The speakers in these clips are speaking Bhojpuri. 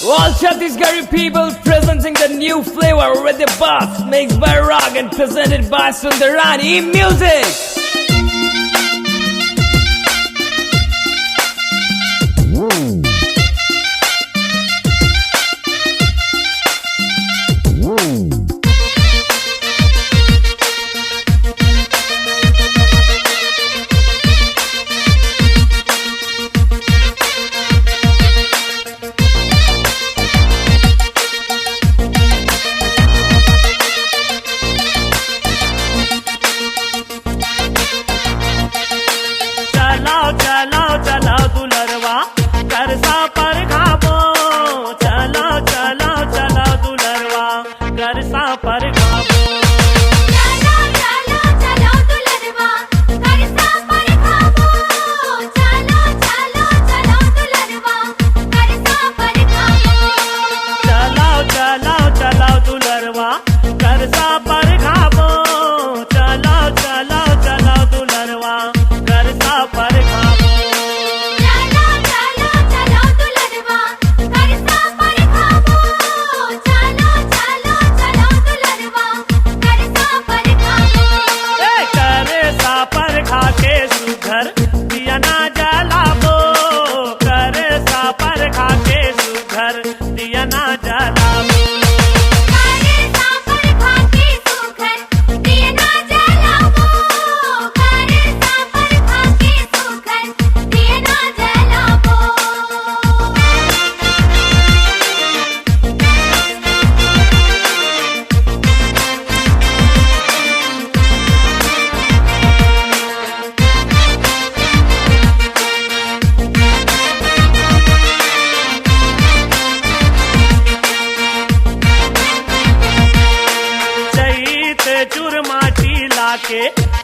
All Chhattisgarhi people presenting the new flavor with the bass mixed by Rag and presented by Sundarani Music.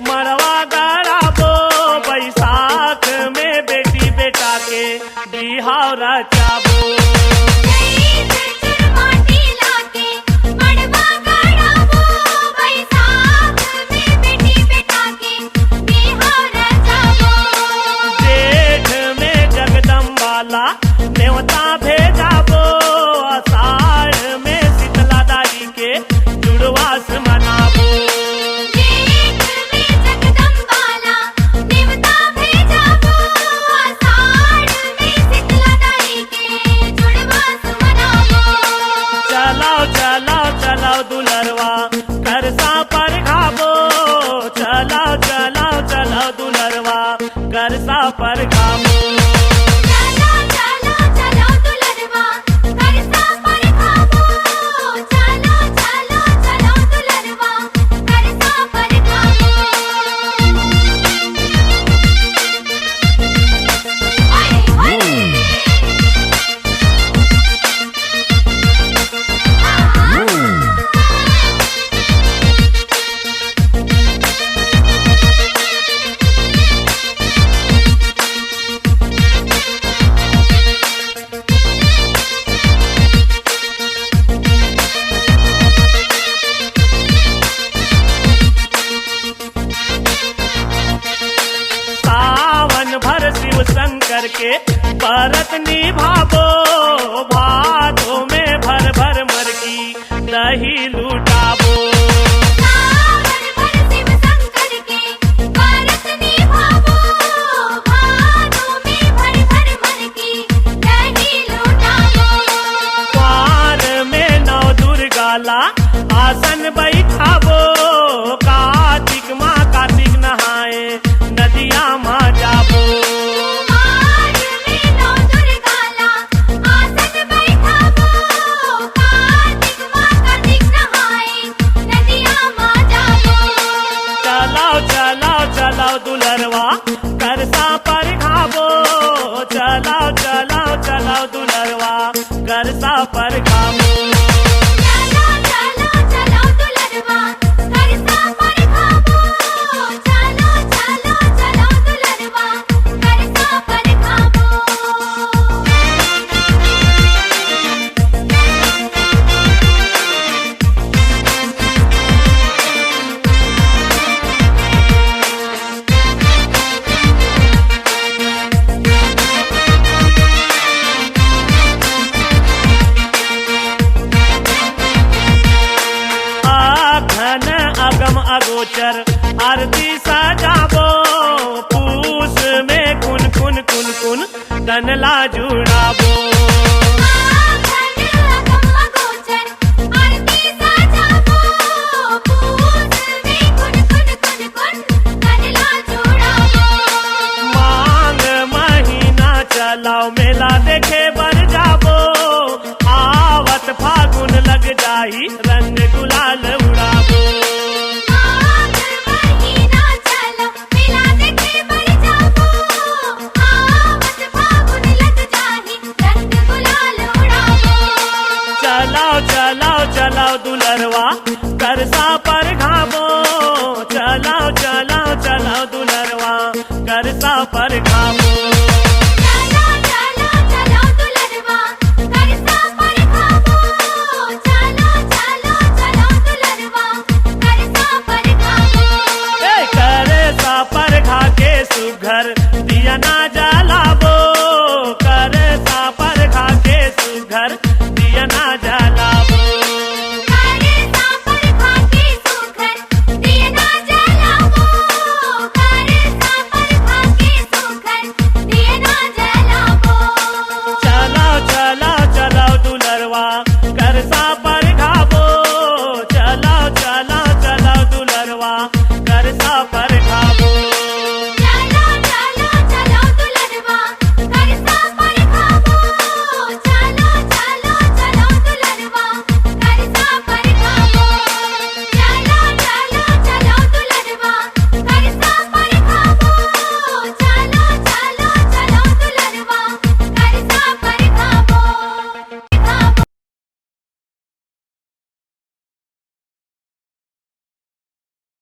मरवा गड़ाबो बैसाख में बेटी बेटा के बिहाव रचाबो। जेठ में जगदम्बाला न्योता भेजाबो, आषाढ़ में शीतला दाई के जुड़वास मनाबो। दुलरवा करसा पर खाबो, चलाओ चलाओ चलाओ दुलरवा करसा पर खाबो। शिव शंकर के परत निभाबो, भादों में भर भर मरकी दही लुटाबो। द्वार में नौ दुर्गाला आसन बैठाबो, कार्तिक माँ कार्तिक नहाए नदिया माँ जाबो। चलाओ दुलरवा करसा पर खाबो, चलाओ चलाओ चलाओ दुलरवा करसा पर खाबो। गोचर आरती सजाबो पूस में कुन कुन कुन कुन तनला जुड़ाबो मांग महीना चलाओ मेला देखे बर जाबो आवत फागुन लग जाई रंग गुलाल उड़ाबो चलाओ चलाओ चलाओ दुलरवा करसा पर घाबो चलाओ चलाओ चलाओ दुलरवा करसा पर घाबो